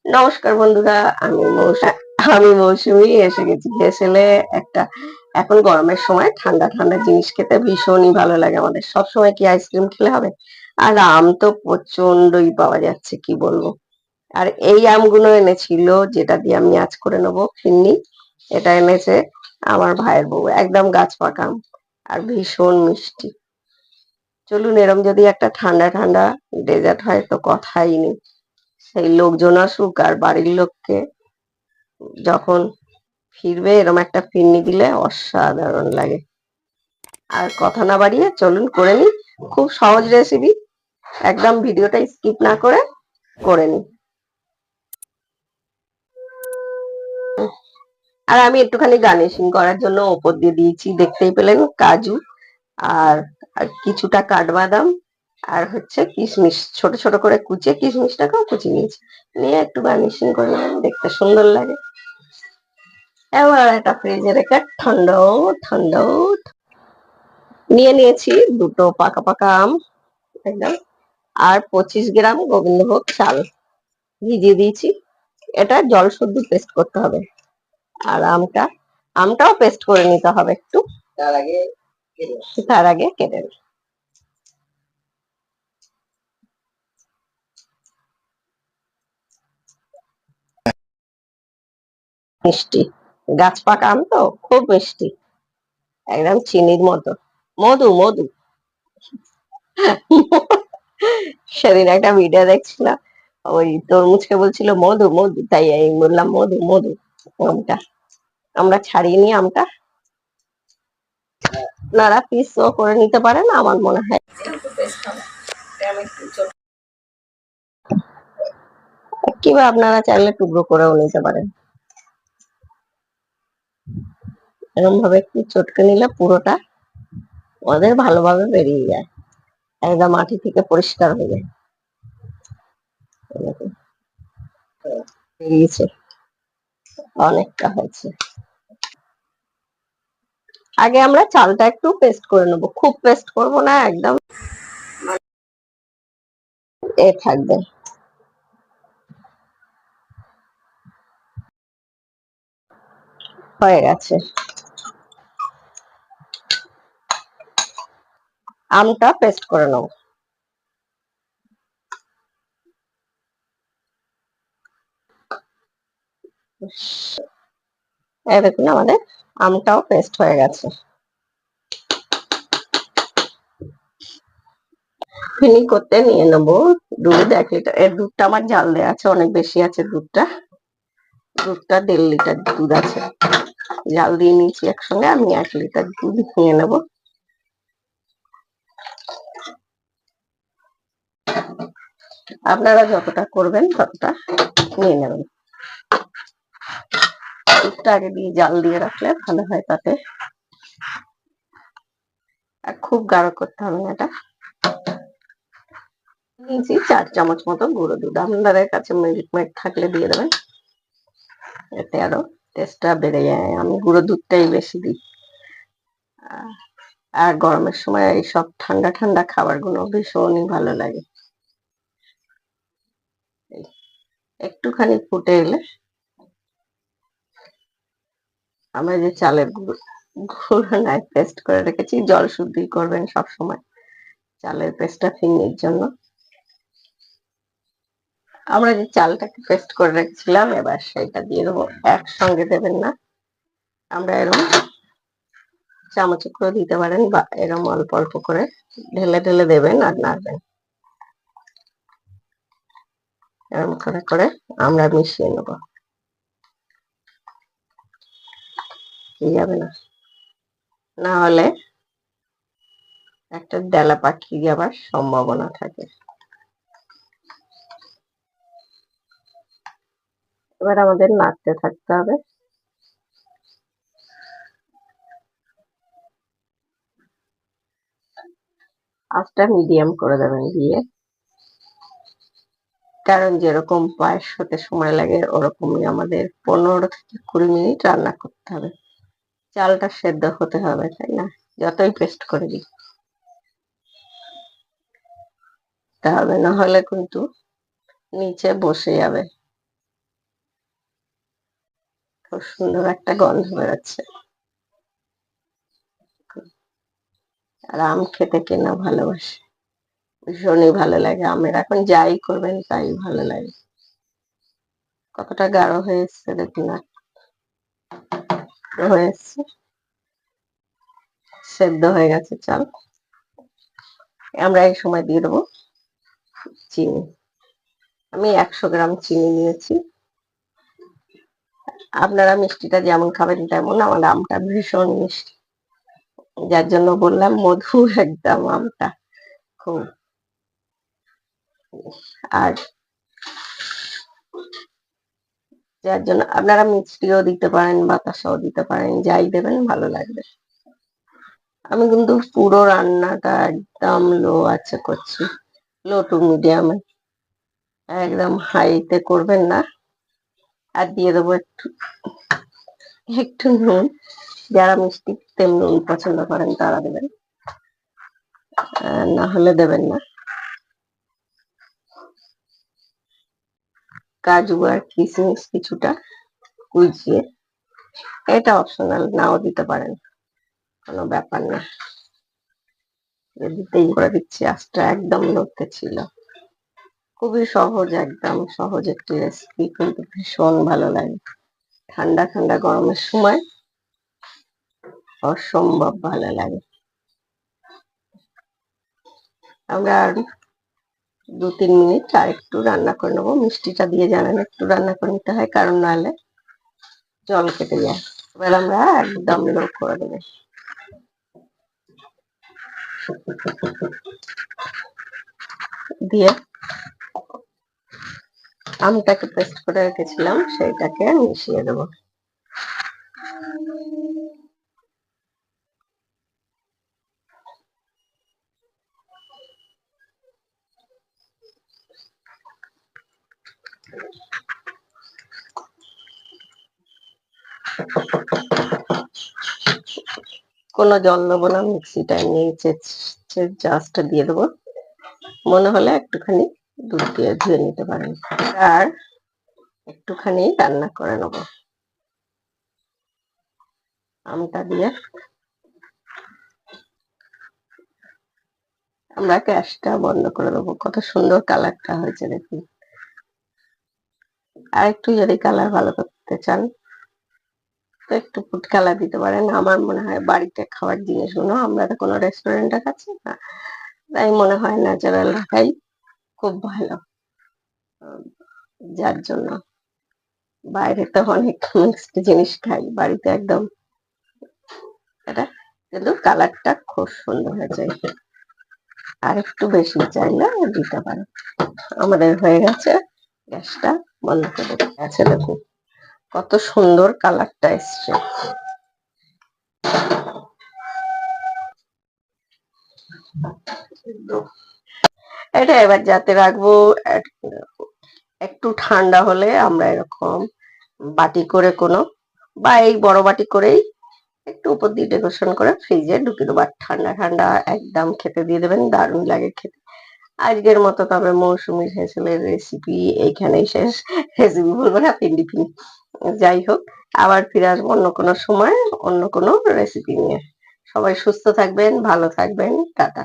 নমস্কার বন্ধুরা, আমি মৌসুমী এসে গেছি হেসেলে। একটা এখন গরমের সময় ঠান্ডা ঠান্ডা জিনিস খেতে ভীষণই ভালো লাগে আমাদের। সব সময় কি আইসক্রিম খেলে হবে? আর আম তো প্রচন্ডই পাওয়া যাচ্ছে, কি বলবো। আর এই আমগুলো এনেছিল, যেটা দিয়ে আমি আজ করে নেবো ফিরনি। এটা এনেছে আমার ভাইয়ের বউ, একদম গাছ পাকা আম, আর ভীষণ মিষ্টি। চলুন, এরম যদি একটা ঠান্ডা ঠান্ডা ডেজার্ট হয় তো কথাই নেই। সেই লোকজন আসুক আর বাড়ির লোককে যখন ফিরবে এরকম একটা ফিরনি দিলে অসাধারণ লাগে। আর কথা না বাড়িয়ে চলুন করে নি। খুব সহজ রেসিপি, একদম ভিডিওটা স্কিপ না করে করে নি। আর আমি একটুখানি গার্নিশিং করার জন্য ওপর দিয়ে দিয়েছি, দেখতেই পেলেন, কাজু আর আর কিছুটা কাঠবাদাম, আর হচ্ছে কিশমিশ ছোট ছোট করে কুচিয়ে, কিশমিশটাকেও কুচিয়ে নিয়েছি। নিয়ে একটু গার্নিশিং করে নেবেন, দেখতে সুন্দর লাগে। এবার এটা ফ্রিজে রেখে ঠান্ডা নিয়ে নিয়েছি দুটো পাকা পাকা আম একদম, আর 25 গ্রাম গোবিন্দভোগ চাল ভিজিয়ে দিয়েছি। এটা জল শুদ্ধ পেস্ট করতে হবে। আর আমটাও পেস্ট করে নিতে হবে একটু, তার আগে কেটে নেব। মিষ্টি, গাছ পাকা আম তো খুব মিষ্টি, একদম চিনির মতো। মধু মধু সেদিন একটা ভিডিও দেখছিলাম, ওই তরমুজকে বলছিল মধু মধু, তাই আমি বললাম মধু মধু। আমটা আমরা ছাড়িয়ে নিয়ে আমটা আপনারা পিসও করে নিতে পারেন, আমার মনে হয় কিংবা আপনারা চাইলে টুকরো করেও নিতে পারেন। এরকম ভাবে একটু চটকে নিলে পুরোটা ওদের ভালোভাবে বেরিয়ে যায়, একদম মাটি থেকে পরিষ্কার হয়ে যায়। বেরিয়েছে, অনেকটা হয়েছে। আগে আমরা চালটা একটু পেস্ট করে নেবো, খুব পেস্ট করব না, একদম থাকবে। হয়ে গেছে, আমটা পেস্ট করে নেবো। এই দেখুন, আমাদের আমটাও পেস্ট হয়ে গেছে। ফিনি করতে নিয়ে নেবো দুধ 1 লিটার। এর দুধটা আমার জাল দেওয়া আছে, অনেক বেশি আছে দুধটা। দুধটা 1.5 লিটার দুধ আছে, জাল দিয়ে নিয়েছি একসঙ্গে। আমি 1 লিটার দুধ নিয়ে নেবো। আপনারা যতটা করবেন ততটা নিয়ে নেবেন। দুধটা আগে দিয়ে জাল দিয়ে রাখলে ভালো হয় তাতে, আর খুব গাঢ় করতে হবে না এটা। নিয়েছি 4 চামচ মতো গুঁড়ো দুধ, আপনাদের কাছে মিল্ক মেড থাকলে দিয়ে দেবেন, এতে আরো টেস্টটা বেড়ে যায়। আমি গুঁড়ো দুধটাই বেশি দিই। আর গরমের সময় এইসব ঠান্ডা ঠান্ডা খাবার গুলো ভীষণই ভালো লাগে। একটুখানি ফুটে এলে আমরা যে চালের গুঁড়ো গুঁড়ো নাই পেস্ট করে রেখেছি, জল শুদ্ধই করবেন সব সময় চালের পেস্টটা ফিরনির জন্য। আমরা যে চালটাকে পেস্ট করে রেখেছিলাম, এবার সেটা দিয়ে দেবো। একসঙ্গে দেবেন না, আমরা এরকম চামচে করে দিতে পারেন, বা এরকম অল্প অল্প করে ঢেলে ঢেলে দেবেন আর নাড়বেন। এরকম করে করে আমরা মিশিয়ে নেব, যাবে না, না হলে একটা ডেলা পাকিয়ে যাবার সম্ভাবনা থাকে। এবার আমাদের নাড়তে থাকতে হবে। আঁচটা মিডিয়াম করে দেবেন দিয়ে, কারণ যেরকম পায়েস হতে সময় লাগে ওরকমই আমাদের 15 থেকে 20 মিনিট রান্না করতে হবে। চালটা সেদ্ধ হতে হবে, তাই না? যতই পেস্ট করে দিই তা হবে, না হলে কিন্তু নিচে বসে যাবে। খুব সুন্দর একটা গন্ধ বেরোচ্ছে। আর আম খেতে কে না ভালোবাসে, ভীষণই ভালো লাগে আমের। এখন যাই করবেন তাই ভালো লাগে। কতটা গাঢ় হয়ে এসছে দেখুন না, হয়ে এসছে, সেদ্ধ হয়ে গেছে চাল। আমরা এই সময় দিয়ে দেবো চিনি। আমি 100 গ্রাম চিনি নিয়েছি। আপনারা মিষ্টিটা যেমন খাবেন তেমন। আমার আমটা ভীষণ মিষ্টি, যার জন্য বললাম মধুর একদম আমটা খুব। আর যার জন্য আপনারা মিষ্টিও দিতে পারেন, বাতাসাও দিতে পারেন, যাই দেবেন ভালো লাগবে। আমি কিন্তু পুরো রান্নাটা একদম লো আছে করছি, লো টু মিডিয়ামে, একদম হাইতে করবেন না। আর দিয়ে দেবো একটু একটু নুন। যারা মিষ্টি তেম নুন পছন্দ করেন তারা দেবেন, না হলে দেবেন না। কাজু আর কিশমিশ কিছুটা কুচিয়ে, এটা অপশনাল, নাও দিতে পারেন, কোনো ব্যাপার না। দিতেই করে দিচ্ছি, আজটা একদম লোতে ছিল। খুবই সহজ, একদম সহজ একটি রেসিপি, কিন্তু ভীষণ ভালো লাগে ঠান্ডা ঠান্ডা গরমের সময়, অসম্ভব ভালো লাগে। আমরা আর 2-3 মিনিট আর একটু রান্না করে নেবো। মিষ্টিটা দিয়ে জানেন একটু রান্না করে নিতে হয়, কারণ নাহলে জল কেটে যায়। এবার আমরা একদম লো করে দেবো। দিয়ে আমটাকে পেস্ট করে রেখেছিলাম সেইটাকে মিশিয়ে দেবো। কোনো জল দেবো না, মিক্সিটা নিয়ে জাস্ট দিয়ে দেবো। মনে হলে একটুখানি দুধ দিয়ে ধুয়ে নিতে পারেন। আর একটুখানি রান্না করে নেবো আমটা দিয়ে। আমরা গ্যাসটা বন্ধ করে দেবো। কত সুন্দর কালারটা হয়েছে দেখুন। আর একটু যদি কালার ভালো করতে চান তো একটু ফুড কালার দিতে পারেন। আমার মনে হয় বাড়িতে খাওয়ার জিনিসগুলো, আমরা তো কোনো রেস্টুরেন্টে খাচ্ছি না, তাই মনে হয় ন্যাচারাল রাখাই খুব ভালো। যার জন্য বাইরে তো অনেক মিক্সড জিনিস খাই, বাড়িতে একদম এটা, কিন্তু কালারটা খুব সুন্দর হয়েছে। আর একটু বেশি চাইলে দিতে পারেন। আমাদের হয়ে গেছে, গ্যাসটা বন্ধ করে গেছে। দেখুন কত সুন্দর কালারটা এসছে। এটা এবার যাতে রাখবো, একটু ঠান্ডা হলে আমরা এরকম বাটি করে কোনো, বা এই বড় বাটি করেই একটু উপর দিয়ে ডেকোরেশন করে ফ্রিজে ঢুকিয়ে দেবো। আর ঠান্ডা ঠান্ডা একদম খেতে দিয়ে দেবেন, দারুণ লাগে খেতে। আজকের মতো তবে মৌসুমী হেসেলের রেসিপি এইখানেই শেষ। রেসিপি বলবো না, পিন্ডি পিন্ডি, যাই হোক, আবার ফিরে আসবো অন্য কোনো সময় অন্য কোনো রেসিপি নিয়ে। সবাই সুস্থ থাকবেন, ভালো থাকবেন, টাটা।